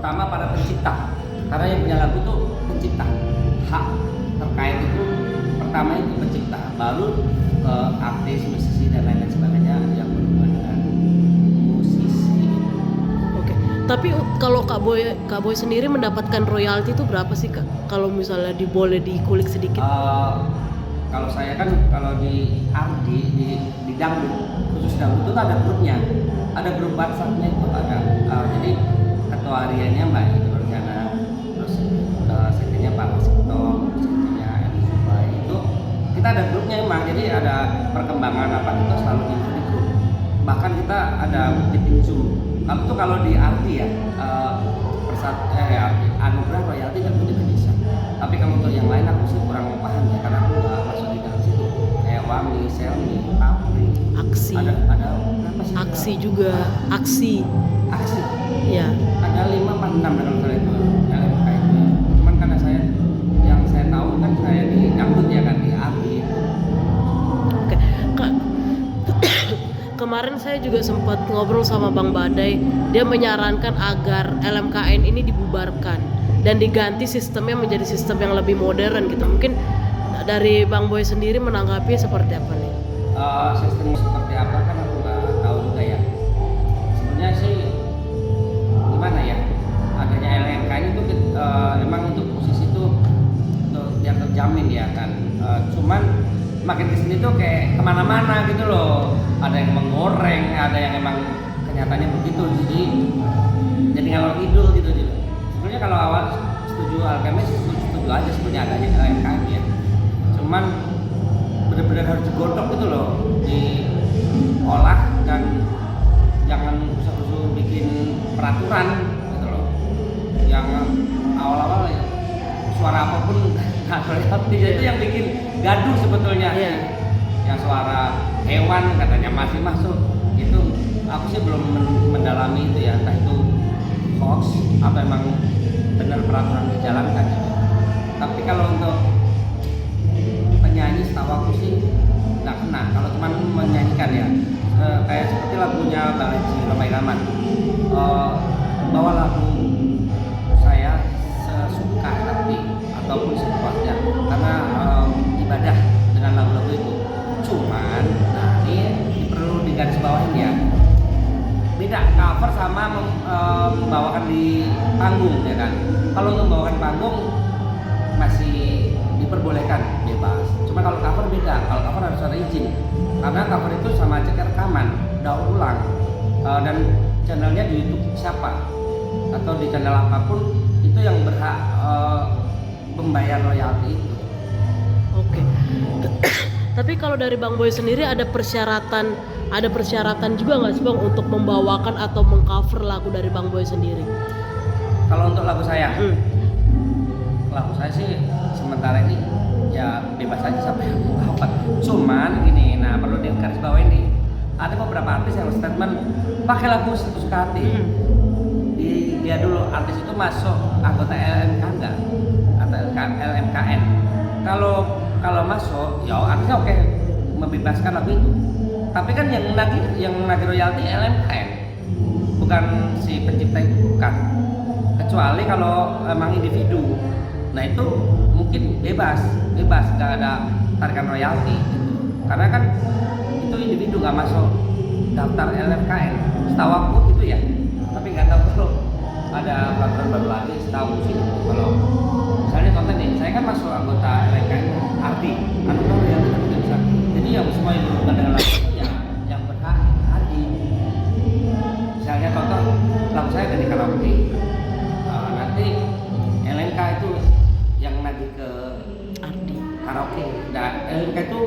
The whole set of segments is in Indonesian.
terutama para pencipta, karena yang punya lagu tuh pencipta, hak terkait itu pertama itu pencipta, baru ke artis, musisi dan lain-lain sebagainya yang berhubungan dengan musisi. Oke. Tapi kalau Kak Boy sendiri mendapatkan royalti itu berapa sih Kak? Kalau misalnya boleh dikulik sedikit. Kalau saya kan kalau di Ardi di dangdut, khusus dangdut itu ada grupnya, ada grup WhatsAppnya itu ada. Jadi ketua hariannya Mbak Iti Nurjana, terus sekjennya Pak Wasikto, sekjennya Edi Zubai, itu kita ada grupnya emang. Jadi ada perkembangan apa itu selalu di grup. Bahkan kita ada meeting Zoom. Kalau di Ardi ya anugerah royalti kan tidak bisa. Tapi kalau untuk yang lain aku sih kurang paham ya, karena aku nggak masuk di dalam situ. Kayak Wami, Selmi, Apri, Aksi. ada berapa sih? Aksi juga, aksi. Ya. Ada 5 apa 6 dalam soal itu LMK itu. Cuman karena yang saya tahu kan saya di dangdut ya kan, di Ardi. Oke. Kak, kemarin saya juga sempat ngobrol sama Bang Badai. Dia menyarankan agar LMKN ini dibubarkan dan diganti sistemnya menjadi sistem yang lebih modern gitu. Mungkin dari Bang Boy sendiri menanggapi seperti apa nih? Sistem seperti apa kan aku nggak tahu juga ya. Sebenarnya sih gimana ya, adanya LMK ini tuh emang untuk posisi tuh biar terjamin ya kan. Cuman makin kesini tuh kayak kemana-mana gitu loh. Ada yang menggoreng, ada yang emang kenyataannya begitu. Jadi ngalor ngidul gitu. Sebenarnya kalau awal setuju Alkemis, setuju aja sebenarnya adanya LMK ya. Cuman benar-benar harus digodok gitu loh, diolah dan jangan usah-usah bikin peraturan gitu loh. Yang awal-awal ya suara apapun itu yang bikin gaduh sebetulnya. Yeah. Yang suara hewan katanya masih masuk, itu aku sih belum mendalami itu ya, entah itu hoax apa emang benar peraturan dijalankan gitu. Tapi kalau untuk penyanyi setahu aku sih nggak kena, kalau cuma menyanyikan ya, kayak seperti lagunya Bang Haji Ramai Raman, bawa lagu saya sesuka hati ataupun sepuasnya, karena ibadah dengan lagu-lagu itu. Cuman nah ini perlu digarisbawahi ya, beda cover sama membawakan di panggung ya kan. Kalau untuk membawakan panggung masih diperbolehkan bebas. Cuma kalau cover beda. Kalau cover harus ada izin. Karena cover itu sama aja kayak rekaman, daur ulang. Dan channelnya di YouTube siapa atau di channel apapun itu yang berhak membayar royalti itu. Oke. Tapi kalau dari Bang Boy sendiri ada persyaratan juga nggak sih Bang untuk membawakan atau mengcover lagu dari Bang Boy sendiri? Kalau untuk lagu saya, lagu saya sih sementara ini ya bebas aja siapa yang mau cover. Cuman gini, nah perlu digarisbawahi nih, ada beberapa artis yang statement pakai lagu sesuka hati. Dia dulu artis itu masuk anggota LMK enggak atau LMKN. Kalau masuk, ya artinya oke, membebaskan lagu itu. Tapi kan yang nagih royalti LMKN, bukan si pencipta itu, bukan. Kecuali kalau emang individu, nah itu mungkin bebas, nggak ada tarikan royalti. Gitu. Karena kan itu individu nggak masuk daftar LMKN. Setahu aku itu ya, tapi nggak tahu kalau ada peraturan baru lagi. Setahu sih kalau misalnya contoh nih, saya kan masuk anggota LMKN Ardi, anugerah royalti kan tidak bisa. Jadi yang semua yang berhubungan dengan lagu ya yang berhak Ardi. Misalnya contoh lagu saya dari karaoke, nanti LMK itu yang nagih ke Ardi. karaoke. Dan LMK itu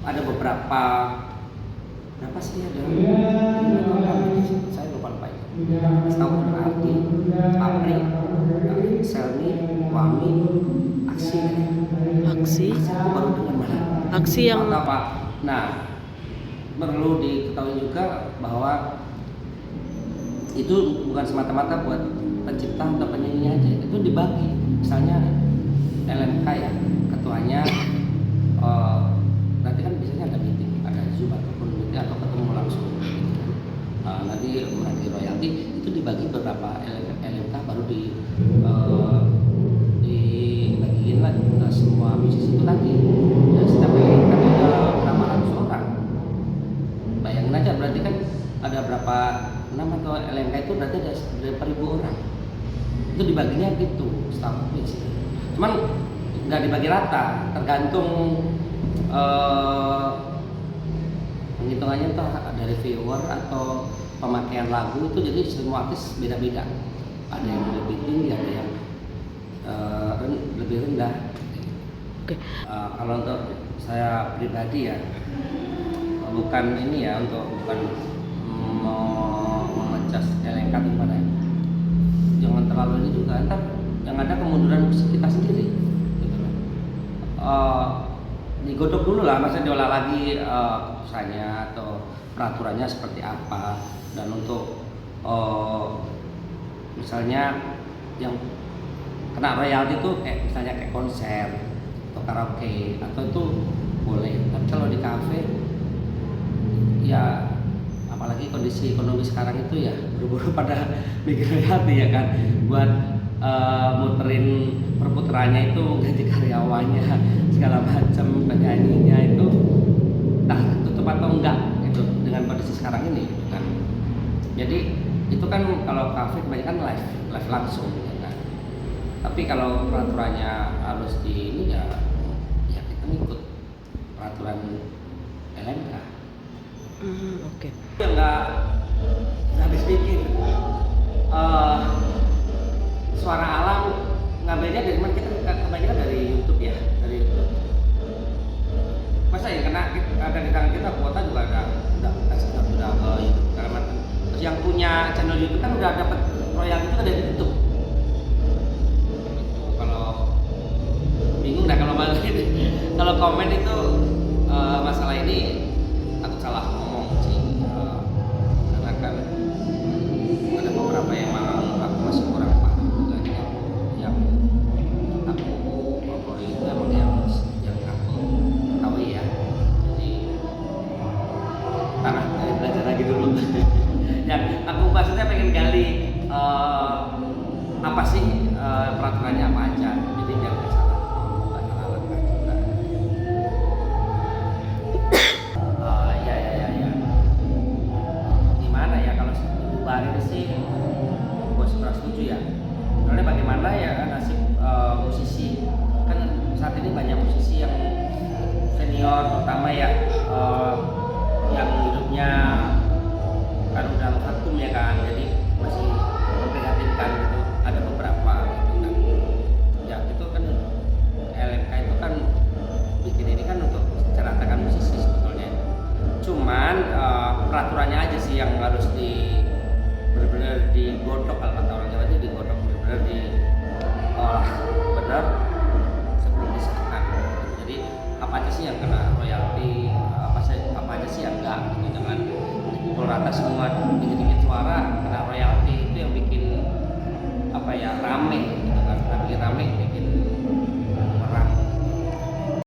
ada beberapa sih ada saya lupa itu. Setahu cuma Ardi, Apri, Selmi, Wami, Aksi itu baru dengar mana? Aksi yang apa? Nah, perlu diketahui juga bahwa itu bukan semata-mata buat pencipta atau penyanyi aja, itu dibagi. Misalnya LMK ya, ketuanya nanti kan biasanya ada meeting, ada Zoom ataupun meeting atau ketemu langsung. Nanti menagih royalti itu dibagi beberapa LMK semua musisi itu tadi ya setiap LMK itu ada berapa ratus orang. Bayangin aja berarti kan ada berapa nama atau LMK itu berarti ada berapa ribu orang. Itu dibaginya gitu setahu sih. Cuman nggak dibagi rata, tergantung penghitungannya tuh dari viewer atau pemakaian lagu itu, jadi semua artis beda-beda. Ada yang lebih tinggi, ada yang lebih rendah. Oke. Kalau untuk saya pribadi ya, bukan ini ya, bukan mau mengecas LMK gimana ya. Jangan terlalu ini juga, ntar yang ada kemunduran musik kita sendiri. Gitu. Digodok dulu lah, maksudnya diolah lagi keputusannya atau peraturannya seperti apa. Dan untuk misalnya yang kena royalti itu kayak misalnya kayak konser atau karaoke atau itu boleh. Tapi kalau di kafe ya apalagi kondisi ekonomi sekarang itu ya buru-buru pada mikir royalti ya kan, buat muterin perputarannya itu gaji karyawannya segala macam, penyanyinya itu entah tutup atau enggak itu dengan kondisi sekarang ini gitu kan. Jadi itu kan kalau kafe kebanyakan live langsung ya kan. Tapi kalau peraturannya harus di ini ya kita ngikut peraturan LMK. Oke. Ya nggak habis pikir. Suara alam ngambilnya dari mana? Kita kebanyakan dari YouTube ya, dari YouTube. Masa yang kena ada di tangan kita kuota juga udah ke YouTube karena terus yang punya channel YouTube kan udah dapat royalti juga dari YouTube. Itu kalau bingung dah kalau balik kalau komen itu masalah ini takut salah ngomong sih, karena kan ada beberapa yang memang aku masih kurang paham juga yang aku favorit emang yang aku tahu ya. Jadi tanah belajar lagi dulu. Yang aku maksudnya pengen gali apa sih peraturannya apa aja. Jadi biar nggak salah ngomong, nggak salah langkah juga. Ya. Gimana ya kalau dibubarin sih, gue setuju ya. Soalnya bagaimana ya nasib musisi, kan saat ini banyak musisi yang senior terutama ya, yang hidupnya kan udah vakum ya kan, jadi masih memprihatinkan gitu. Ada beberapa gitu kan. Ya itu kan LMK itu kan bikin ini kan untuk menceritakan musisi sebetulnya. Cuman peraturannya aja sih yang harus benar-benar digodok, kalau kata orang Jawa itu digodok benar-benar diolah benar sebelum disahkan. Jadi apa aja sih yang kena royalti, apa aja sih yang enggak gitu, jangan dipukul rata semua, dikit-dikit suara kena royalti. Itu yang bikin apa ya, rame gitu kan, bikin rame, bikin